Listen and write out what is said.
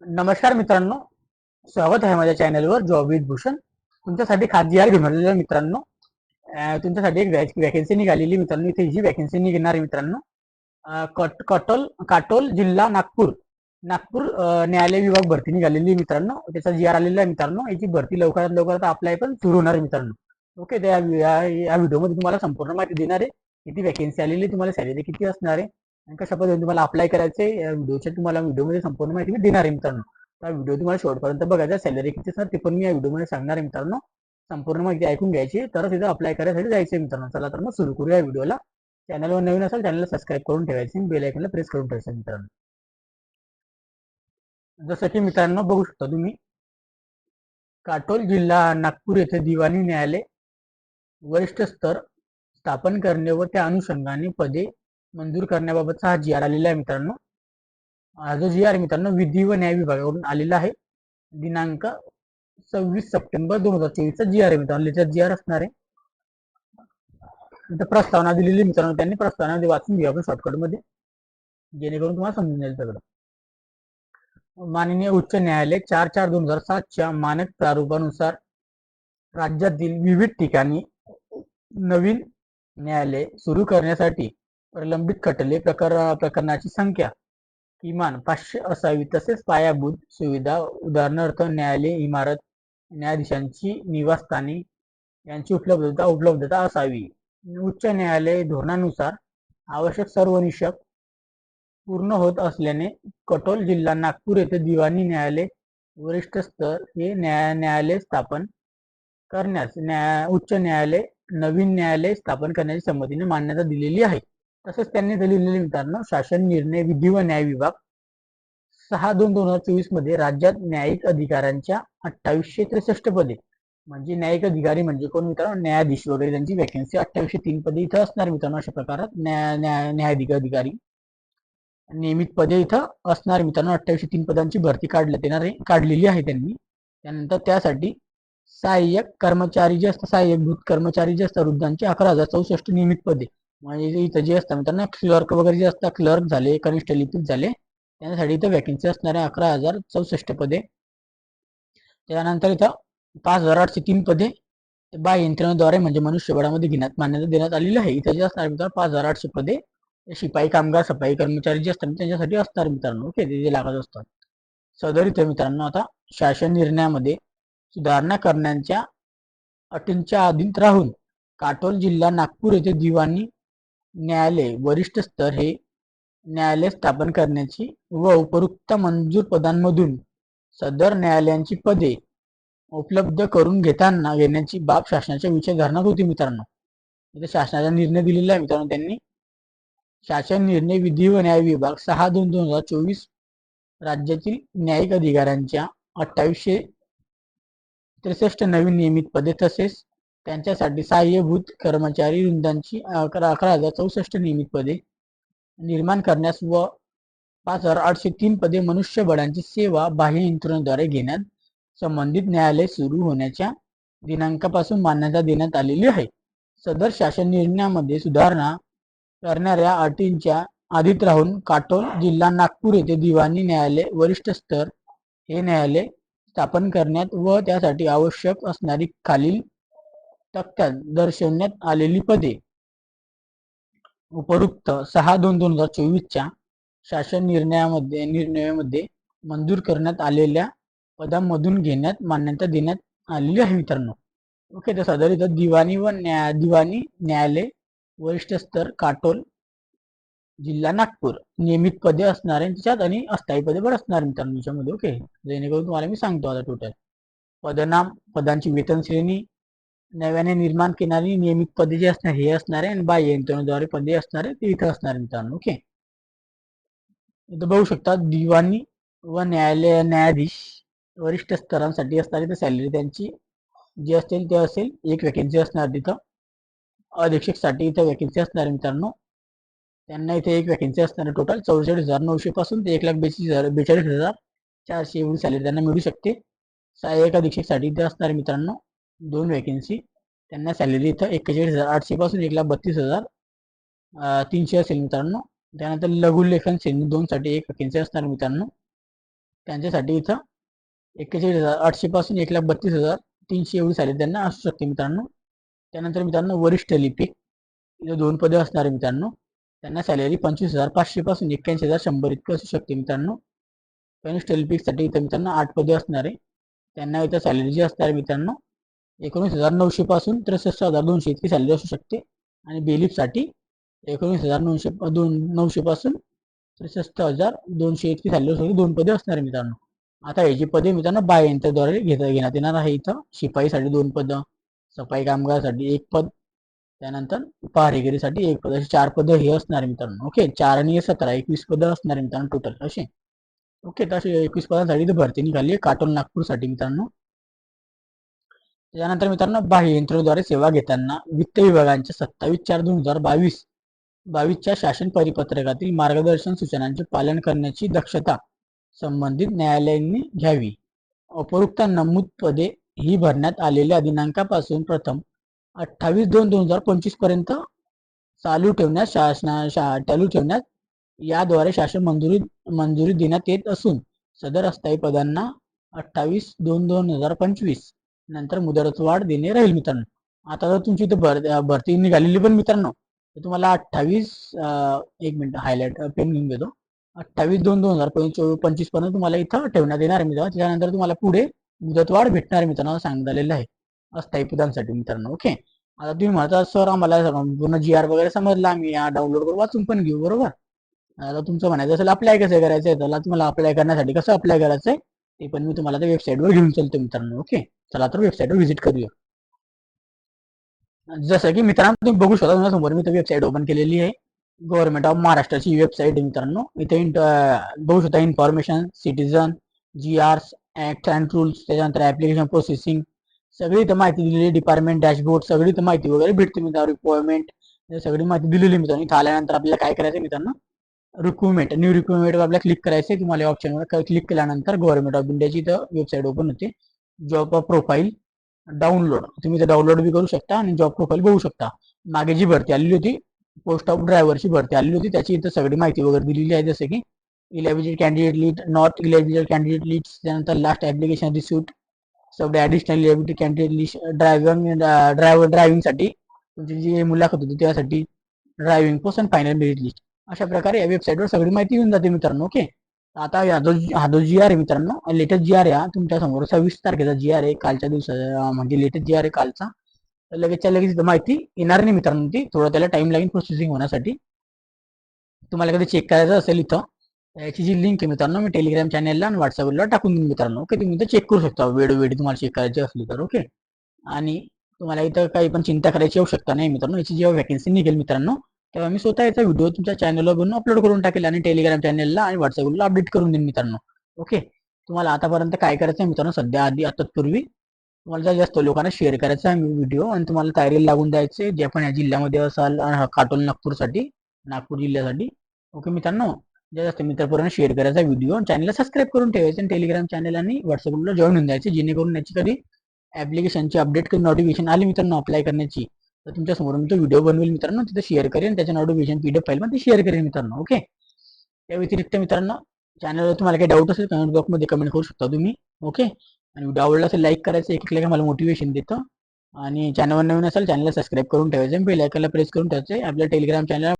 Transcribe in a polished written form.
नमस्कार मित्रांनो, स्वागत आहे माझ्या चॅनलवर जॉब विथ भूषण. तुमच्यासाठी खास जी आर घेऊन आलेलो आहे मित्रांनो. तुमच्यासाठी एक वॅकन्सी निघालेली मित्रांनो. इथे जी वॅकन्सी निघणार आहे मित्रांनो, काटोल जिल्हा नागपूर नागपूर न्यायालय विभाग भरती निघालेली मित्रांनो. त्याचा जी आर आलेला आहे मित्रांनो. याची भरती लवकरात लवकर अप्लाय पण सुरू होणार आहे मित्रांनो. ओके, त्या या व्हिडिओमध्ये तुम्हाला संपूर्ण माहिती देणार आहे. किती वॅकन्सी आलेली, तुम्हाला सॅलरी किती असणार आहे आणि कशा पद्धतीने तुम्हाला अप्लाय करायचे, या तुम्हाला व्हिडिओमध्ये संपूर्ण माहिती मी देणार आहे मित्रांनो. हा व्हिडिओ तुम्हाला शेवटपर्यंत बघायचा. सॅलरी किती असणार ते पण मी या व्हिडिओमध्ये सांगणार आहे मित्रांनो. संपूर्ण माहिती ऐकून घ्यायची, तरच इथं अप्लाय करायसाठी जायचं मित्रांनो. चला तर मग सुरू करूया व्हिडिओला. चॅनलवर नवीन असेल चॅनलला सबस्क्राईब करून ठेवायचे, बेल आयकॉनला प्रेस करून ठेवायचं मित्रांनो. जसं की मित्रांनो बघू शकता तुम्ही, काटोल जिल्हा नागपूर येथे दिवाणी न्यायालय वरिष्ठ स्तर स्थापन करणे व त्या अनुषंगाने पदे मंजूर करण्याबाबतचा हा जी आर आलेला आहे मित्रांनो. हा जो जी आर मित्रांनो विधी व न्याय विभागाकडून आलेला आहे. दिनांक 26 सप्टेंबर 2024 चा जी आर आहे मित्रांनो. त्याच्यात जी आर असणार आहे. इथं प्रस्तावना दिलेली मित्रांनो. त्यांनी प्रस्तावना वाचून घेऊ आपण शॉर्टकट मध्ये, जेणेकरून तुम्हाला समजून जाईल सगळं. माननीय उच्च न्यायालय 4/4/2007 च्या मानक प्रारूपानुसार राज्यातील विविध ठिकाणी नवीन न्यायालय सुरू करण्यासाठी प्रलंबित खटले प्रकरणाची संख्या किमान 500 असावी. तसेच पायाभूत सुविधा उदाहरणार्थ न्यायालय इमारत, न्यायाधीशांची निवासस्थाने यांची उपलब्धता असावी. उच्च न्यायालय धोरणानुसार आवश्यक सर्व निकष पूर्ण होत असल्याने काटोल जिल्हा नागपूर येथे दिवाणी न्यायालय वरिष्ठ स्तर हे न्यायालय स्थापन करण्यास उच्च न्यायालय नवीन न्यायालय स्थापन करण्याची संमतीने मान्यता दिलेली आहे. तसेच त्यांनी दिलेले मित्रांनो, शासन निर्णय विधी व न्याय विभाग 6/2/2024 मध्ये राज्यात न्यायिक अधिकाऱ्यांच्या 2863 पदे, म्हणजे न्यायिक अधिकारी म्हणजे कोण मित्रांनो, न्यायाधीश वगैरे, त्यांची वॅकन्सी 2803 पदे इथं असणार मित्रांनो. अशा प्रकारात न्यायाधिक अधिकारी नियमित पदे इथं असणार मित्रांनो. 2803 पदांची भरती काढलेली आहे त्यांनी. त्यानंतर त्यासाठी सहाय्यक भूत कर्मचारी जे असतात वृद्धांचे 11,064 नियमित पदे, म्हणजे इथं जे असतात मित्रांनो क्लर्क वगैरे जे असतात, क्लर्क झाले, कनिष्ठ लिपिक झाले, त्यांच्यासाठी इथं वॅकन्सी असणार आहे 11,064 पदे. त्यानंतर इथं 5,803 पदे बाह्य यंत्रणेद्वारे म्हणजे मनुष्यबळामध्ये घेण्यात मान्यता देण्यात आलेली आहे. इथे जे असणार मित्रांनो 5,800 पदे शिपाई कामगार सफाई कर्मचारी जे असतात त्यांच्यासाठी असणार मित्रांनो. ओके, ते जे लागत असतात. सदर इथे मित्रांनो आता शासन निर्णयामध्ये सुधारणा करण्याच्या अटींच्या अधीन राहून काटोल जिल्हा नागपूर येथे दिवाणी न्यायालय वरिष्ठ स्तर हे न्यायालय स्थापन करण्याची व उपरोक्त मंजूर पदांमधून सदर न्यायालयांची पदे उपलब्ध करून घेण्याची बाब शासनाच्या विचारधारणात होती मित्रांनो. इथे शासनाचा निर्णय दिलेला आहे मित्रांनो त्यांनी. शासन निर्णय विधी व न्याय विभाग 6/2/2024 राज्यातील न्यायिक अधिकाऱ्यांच्या 2863 नवीन नियमित पदे तसेच त्यांच्यासाठी सहाय्यभूत कर्मचारी वृंदांची 11,064 नियमित पदे निर्माण करण्यास व 5,803 पदे मनुष्यबळांची सेवा बाह्य यंत्रणेद्वारे घेण्यात संबंधित न्यायालय सुरू होण्याच्या दिनांकापासून मान्यता देण्यात आलेली आहे. सदर शासन निर्णयामध्ये सुधारणा करणाऱ्या अटींच्या आधीत राहून काटोल जिल्हा नागपूर येथे दिवाणी न्यायालय वरिष्ठ स्तर हे न्यायालय स्थापन करण्यात व त्यासाठी आवश्यक असणारी खालील तक्त्यात दर्शवण्यात आलेली पदे उपरोक्त 6/2/2024 च्या शासन निर्णयामध्ये मंजूर करण्यात आलेल्या पदांमधून घेण्यात मान्यता देण्यात आलेली आहे मित्रांनो. ओके, तर सदर इथं दिवाणी न्यायालय वरिष्ठ स्तर काटोल जिल्हा नागपूर नियमित पदे असणार आहे त्याच्यात आणि अस्थायी पदे पण असणार मित्रांनो याच्यामध्ये. ओके, जेणेकरून तुम्हाला मी सांगतो आता टोटल पदनाम, पदांची वेतन श्रेणी, नव्याने निर्माण करणारी नियमित पदे जे असणार हे असणार आहे आणि बाह्य यंत्रणेद्वारे पदे असणार आहे ते इथं असणार मित्रांनो. ओके, इथं बघू शकता दिवाणी व न्यायाधीश वरिष्ठ स्तरांसाठी असणारी तर सॅलरी त्यांची जी असेल ते असेल. एक वॅकन्सी असणार तिथं. अधीक्षक साठी इथं वॅकन्सी असणार मित्रांनो. त्यांना इथे एक वॅकन्सी असणार टोटल 44,900 पासून ते 1,42,400 एवढी सॅलरी त्यांना मिळू शकते. सहाय्यक अधीक्षक साठी इथे असणार मित्रांनो 2 वॅकन्सी. त्यांना सॅलरी इथं 41,800 पासून 1,32,300 असेल मित्रांनो. त्यानंतर लघुलेखन श्रेणी 2 साठी एक वॅकन्सी असणार मित्रांनो. त्यांच्यासाठी इथं 41,800 पासून 1,32,300 एवढी सॅलरी त्यांना असू शकते मित्रांनो. त्यानंतर मित्रांनो वरिष्ठ लिपिक इथं 2 पदे असणार आहे मित्रांनो. त्यांना सॅलरी 25,500 पासून 81,100 इतकं असू शकते मित्रांनो. कनिष्ठ लिपिकसाठी इथं मित्रांनो 8 पदे असणार आहे. त्यांना इथं सॅलरी जी असणार आहे मित्रांनो 19,900 पासून 63,200 इतकी सॅलरी असू शकते. आणि बेलिफसाठी 19,900 पासून 63,200 इतकी सॅलरी असू शकते. 2 पदे असणार आहे मित्रांनो. आता हे जी पदे मित्रांनो बाह्यंतरद्वारे घेण्यात येणार आहे. इथं शिपाईसाठी 2 पदं, सफाई कामगारासाठी 1 पद, त्यानंतर पहारेकरीसाठी 1 पद, अशी 4 पदं हे असणार मित्रांनो. ओके, 4 आणि 17 21 पदं असणार मित्रांनो टोटल असे. ओके, तर असे 21 पदांसाठी तर भरती निघाली आहे काटोल नागपूरसाठी मित्रांनो. त्यानंतर मित्रांनो बाह्य यंत्रणेद्वारे सेवा घेताना वित्त विभागांच्या 27/2022च्या शासन परिपत्रकातील मार्गदर्शन सूचनांचे पालन करण्याची दक्षता संबंधित न्यायालयांनी घ्यावी. उपरोक्त नमूद पदे ही भरण्यात आलेल्या दिनांकापासून प्रथम 28/2/2025 पर्यंत चालू ठेवण्यास याद्वारे शासन मंजुरी देण्यात येत असून सदर अस्थायी पदांना 28/2/2025 नंतर मुदतवाढ देणे राहील मित्रांनो. आता जर तुमची इथं भरती निघालेली पण मित्रांनो तर तुम्हाला 28 एक मिनिट हायलाइट पेन घेऊन घेतो. 28/2/2025 पर्यंत तुम्हाला इथं ठेवण्यात येणार आहे मित्रांनो. त्यानंतर तुम्हाला पुढे मुदतवाढ भेटणार मित्रांनो सांगण्यात आलेलं आहे अस्थायी पदांसाठी मित्रांनो. ओके, आता तुम्ही म्हणता सर आम्हाला पूर्ण GR वगैरे समजला, आम्ही डाउनलोड करून वाचून पण घेऊ, बरोबर. आता तुमचं म्हणायचं असेल अप्लाय कसं करायचं आहे, त्याला तुम्हाला अप्लाय करण्यासाठी कसं अप्लाय करायचं आहे ते पण मी तुम्हाला त्या वेबसाईटवर घेऊन चलतो मित्रांनो. ओके, चला तर वेबसाईटवर व्हिजिट करूया. जसं की मित्रांनो तुम्ही बघू शकता समोर मी वेबसाईट ओपन केलेली आहे. गव्हर्नमेंट ऑफ महाराष्ट्राची वेबसाईट आहे मित्रांनो. इथे बघू शकता information, citizen, GRs, act and rules, त्याच्यानंतर ऍप्लिकेशन प्रोसेसिंग सगळी इथं माहिती दिलेली. डिपार्टमेंट डॅशबोर्ड सगळी इथं माहिती वगैरे भेटते मित्रांनो. रिक्वायरमेंट सगळी माहिती दिलेली मित्रांनो. इथं आल्यानंतर आपल्याला काय करायचं मित्रांनो, रिक्रुटमेंट न्यू रिक्रुटमेंटवर आपल्याला क्लिक करायचं आहे. तुम्हाला ऑप्शनवर क्लिक केल्यानंतर गव्हर्नमेंट ऑफ इंडियाची इथं वेबसाईट ओपन होते. जॉब प्रोफाईल डाउनलोड तुम्ही इथं डाउनलोड बी करू शकता आणि जॉब प्रोफाईल बघू शकता. मागे जी भरती आलेली होती पोस्ट ऑफ ड्रायव्हरची भरती आलेली होती त्याची इथं सगळी माहिती वगैरे दिलेली आहे. जसे की illegible candidate list, not illegible candidate list, त्यानंतर लास्ट ऍप्लिकेशन रिसिप्ट, सगळे ऍडिशनल इलेजिबिलिटी कॅन्डिडेट लिस्ट, ड्रायव्हिंगसाठी तुमची जी मुलाखत होती त्यासाठी ड्रायव्हिंग पोस्ट आणि फायनल मेरिट लिस्ट, अशा प्रकारे या वेबसाईटवर सगळी माहिती येऊन जाते मित्रांनो. ओके, आता हा जो GR आहे मित्रांनो, लेटेस्ट GR आहे तुमच्या समोर 26 तारखेचा GR आहे, कालच्या दिवसाचा म्हणजे लेटेस्ट GR आहे कालचा. तर लगेचच्या लगेच माहिती येणार नाही मित्रांनो, ती थोडं त्याला टाइम लागेल प्रोसेसिंग होण्यासाठी. तुम्हाला कधी चेक करायचं असेल इथं याची जी लिंक आहे मित्रांनो मी टेलिग्राम चॅनलला आणि व्हॉट्सअपला टाकून देईन मित्रांनो. ओके, तुम्ही इथं चेक करू शकता वेळोवेळी तुम्हाला चेक करायची असली तर. ओके, आणि तुम्हाला इथं काही पण चिंता करायची आवश्यकता नाही मित्रांनो. याची जेव्हा वॅकन्सी निघेल मित्रांनो तेव्हा मी स्वतः याचा व्हिडिओ तुमच्या चॅनलवर बनवून अपलोड करून टाकेल आणि टेलिग्राम चॅनलला आणि व्हॉट्सअपला अपडेट करून देईन मित्रांनो. ओके, तुम्हाला आतापर्यंत काय करायचं आहे मित्रांनो, सध्या आता पूर्वी तुम्हाला जास्त लोकांना शेअर करायचा आहे व्हिडिओ आणि तुम्हाला तयारीला लागून द्यायचे जे पण या जिल्ह्यामध्ये असाल काटोल नागपूरसाठी, नागपूर जिल्ह्यासाठी. ओके मित्रांनो, जास्त मित्रांपर्यंत शेअर करायचा व्हिडिओ, चॅनलला सबस्क्राईब करून ठेवायचं आणि टेलिग्राम चॅनल आणि व्हॉट्सअपला जॉईन होऊन द्यायचे जेणेकरून याची कधी ऍप्लिकेशनची अपडेट कधी नोटिफिकेशन आली मित्रांनो अप्लाय करण्याची तर तुमच्या समोर मी तो व्हिडिओ बनवेल मित्रांनो, तिथे शेअर करेन, त्याच्या नोटिफिकेशन PDF फाईल मध्ये शेअर करेन मित्रांनो. ओके, त्या व्यतिरिक्त मित्रांनो चॅनलवर तुम्हाला काही डाऊट असेल कमेंट बॉक्समध्ये कमेंट करू शकता तुम्ही. ओके, आणि व्हिडिओ आवडला असेल लाईक करायचं, एक क्लिक मला मोटिवेशन देतं. आणि चॅनलवर नवीन असेल चॅनलला सबस्क्राईब करून ठेवायचं, बेल आयकॉनला प्रेस करून ठेवायचं. आपल्या टेलिग्राम चॅनल